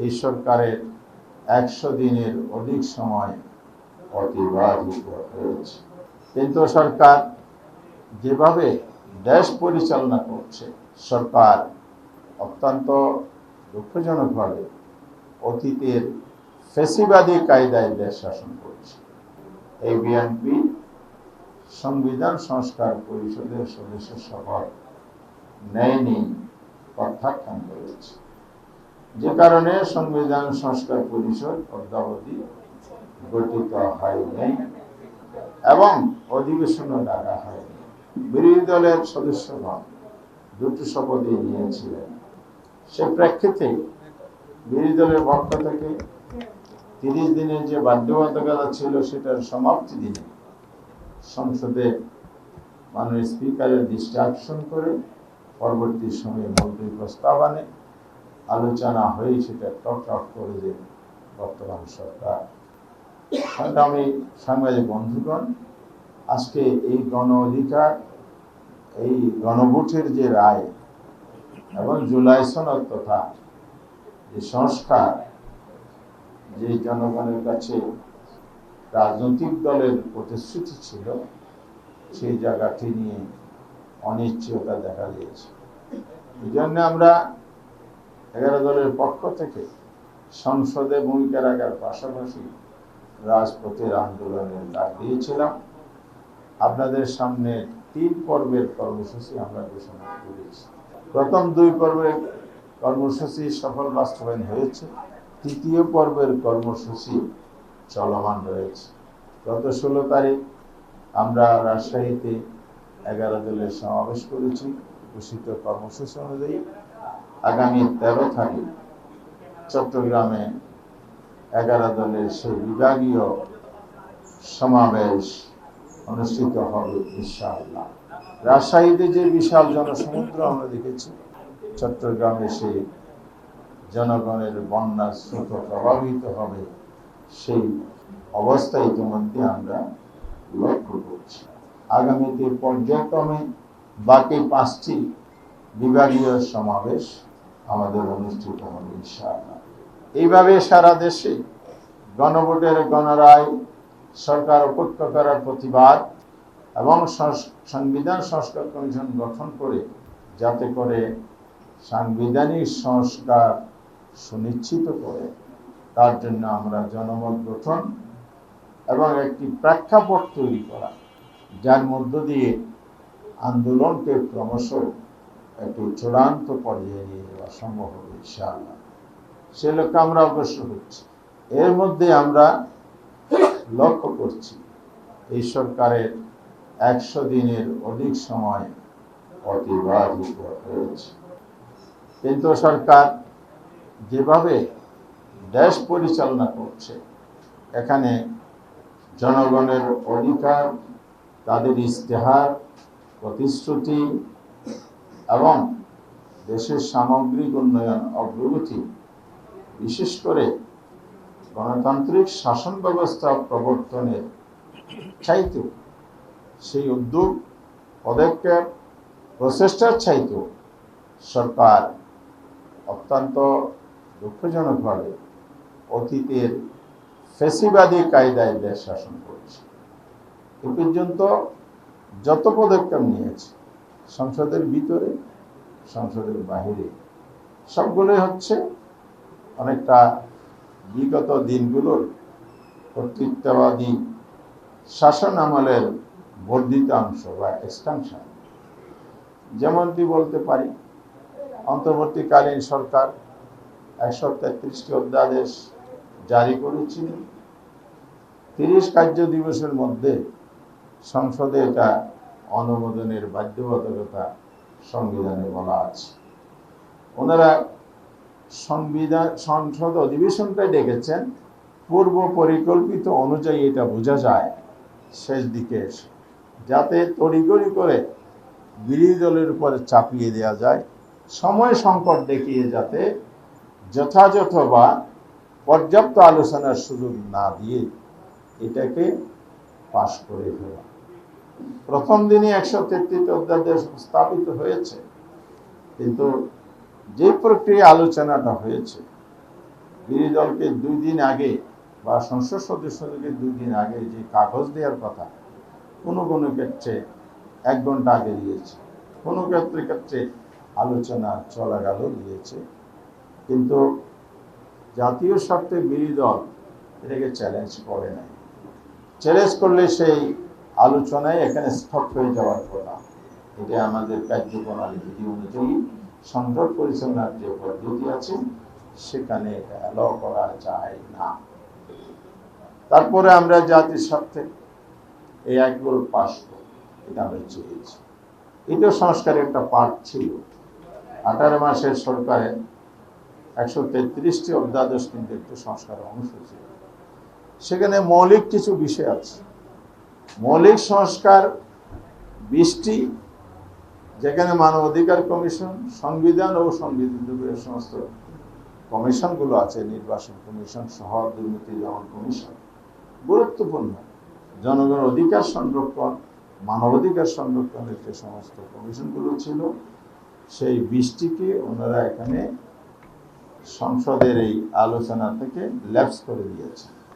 এই সরকারের 100 দিনের অধিক সময় অতিবাহিত হয়েছে, কিন্তু সরকার যেভাবে দেশ পরিচালনা করছে, সরকার অত্যন্ত দুঃখজনকভাবে অতীতের ফ্যাসিবাদী কায়দায় দেশ শাসন করছে। এই বিএনপি সংবিধান সংস্কার পরিষদের সদস্য শপথ নেয়নি, প্রত্যাখ্যান করেছে, যে কারণে সংবিধান সংস্কার পরিষদ অদ্যাবধি গঠিত হয়নি এবং অধিবেশনও ডাকা হয়নি। বিরোধী দলের সদস্যগণ দুটো শপথই নিয়েছিলেন। সে প্রেক্ষিতে বিরোধী দলের পক্ষ থেকে 30 দিনের যে বাধ্যবাধকতা ছিল সেটার সমাপ্তি দিনে সংসদে মাননীয় স্পিকারের দৃষ্টি আকর্ষণ করে পরবর্তী সময়ে মৌখিক প্রস্তাব আনে, আলোচনা হয়ে সেটা টক করে যে বর্তমান সরকার। আমি সাংবাদিক বন্ধুগণ, আজকে এই গণ অধিকার, এই গণভোটের যে রায় এবং জুলাই সনদ তথা যে সংস্কার, যে জনগণের কাছে রাজনৈতিক দলের প্রতিশ্রুতি ছিল, সেই জায়গাটি নিয়ে অনিশ্চয়তা দেখা দিয়েছে। এই জন্য আমরা 11 দলের পক্ষ থেকে সংসদে ভূমিকা রাখার পাশাপাশি রাজপথের আন্দোলনের ডাক দিয়েছিলাম। আপনাদের সামনে 3 পর্বের কর্মসূচি আমরা ঘোষণা করেছি। প্রথম 2 পর্বের কর্মসূচি সফল বাস্তবায়ন হয়েছে, 3য় পর্বের কর্মসূচি চলমান রয়েছে। গত 16 তারিখ আমরা রাজশাহীতে 11 দলের সমাবেশ করেছি। ঘোষিত কর্মসূচি অনুযায়ী আগামী 13 তারিখ চট্টগ্রামে 11 দলের সেই বিভাগীয় সমাবেশ অনুষ্ঠিত হবে ইনশাআল্লাহ। রাজশাহীতে যে বিশাল জনসমুদ্র আমরা দেখেছি, চট্টগ্রামে সেই জনগণের বন্যার স্রোত প্রভাবিত হবে, সেই অবস্থা ইতিমধ্যে আমরা লক্ষ্য করছি। আগামীতে পর্যায়ক্রমে বাকি 5টি বিভাগীয় সমাবেশ আমাদের অনুষ্ঠিত হবে ইনশাআল্লাহ। এইভাবে সারা দেশে গণভোটের গণরায়, সরকার অপেক্ষা করার প্রতিবাদ এবং সংবিধান সংস্কার কমিশন গঠন করে যাতে করে সাংবিধানিক সংস্কার সুনিশ্চিত করে, তার জন্য আমরা জনমত গঠন এবং একটি প্রেক্ষাপট তৈরি করা, যার মধ্য দিয়ে আন্দোলনকে ক্রমশ একটি চূড়ান্ত পর্যায়ে নিয়ে যাওয়া সম্ভব হবে ইনশাআল্লাহ। সে লক্ষ্যে আমরা অগ্রসর হচ্ছি। এর মধ্যে আমরা লক্ষ্য করছি এই সরকারের 100 দিনের অধিক সময় অতিবাহিত হয়েছে, কিন্তু সরকার যেভাবে দেশ পরিচালনা করছে, এখানে জনগণের অধিকার, তাদের ইশতেহার, প্রতিশ্রুতি এবং দেশের সামগ্রিক উন্নয়ন, অগ্রগতি, বিশেষ করে গণতান্ত্রিক শাসন ব্যবস্থা প্রবর্তনের চাইতেও, সেই উদ্যোগ, পদক্ষেপ, প্রচেষ্টার চাইতেও সরকার অত্যন্ত দুঃখজনকভাবে অতীতের ফ্যাসিবাদী কায়দায় দেশ শাসন করছে। এ পর্যন্ত যত পদক্ষেপ নিয়েছে, সংসদের ভিতরে, সংসদের বাহিরে, সবগুলোই হচ্ছে অনেকটা বিগত দিনগুলোর কর্তৃত্ববাদী শাসন আমলের বর্ধিত অংশ বা এক্সটেনশন। যেমনটি বলতে পারি, অন্তর্বর্তীকালীন সরকার 133টি অধ্যাদেশ জারি করেছিল। 30 কার্য দিবসের মধ্যে সংসদে এটা অনুমোদনের বাধ্যবাধকতা সংবিধানে বলা আছে। ওনারা সংসদ অধিবেশনটাই ডেকেছেন পূর্ব পরিকল্পিত অনুযায়ী, এটা বোঝা যায় শেষ দিকে এসে, যাতে তড়িঘড়ি করে বিরোধী দলের উপরে চাপিয়ে দেওয়া যায়, সময় সংকট দেখিয়ে যাতে যথাযথ বা পর্যাপ্ত আলোচনার সুযোগ না দিয়ে এটাকে পাশ করে ফেলা। প্রথম দিনই 133টি অধ্যাদেশ স্থাপিত হয়েছে, কিন্তু যে প্রক্রিয়া আলোচনাটা হয়েছে বিরোধী দলকে 2 দিন আগে বা সংসদ সদস্যদেরকে 2 দিন আগে যে কাগজ দেওয়ার কথা কোনো কোনো ক্ষেত্রে 1 ঘন্টা আগে দিয়েছে, কোনো ক্ষেত্রে আলোচনা চলাকালও দিয়েছে। কিন্তু জাতীয় স্বার্থে বিরোধী দল এটাকে চ্যালেঞ্জ করে নাই। চ্যালেঞ্জ করলে সেই আলোচনায় এখানে স্টপ হয়ে যাওয়ার কথা। এটা আমাদের কার্যপ্রণালী বিধি অনুযায়ী সংসদ পরিচালনার যে পদ্ধতি আছে সেখানে এটা অ্যালাউ করা যায় না। তারপরে আমরা জাতির স্বার্থে এই একগুলো পাস এটা আমরা চেয়েছি। এটা সংস্কারের একটা পার্ট ছিল। 18 মাসের সরকারের 133টি অধ্যাদেশ কিন্তু একটু সংস্কারের অংশ ছিল। সেখানে মৌলিক কিছু বিষয় আছে। মৌলিক সংস্কার 20টি, যেখানে মানবাধিকার কমিশন, সংবিধান ও সংবিধানের সমস্ত কমিশনগুলো আছে, নির্বাচন কমিশন সহ দুর্নীতি দমন কমিশন, গুরুত্বপূর্ণ জনগণের অধিকার সংরক্ষণ, মানবাধিকার সংরক্ষণের যে সমস্ত কমিশনগুলো ছিল সেই 20টিকে ওনারা এখানে সংসদের এই আলোচনা থেকে ল্যাপস করে দিয়েছে।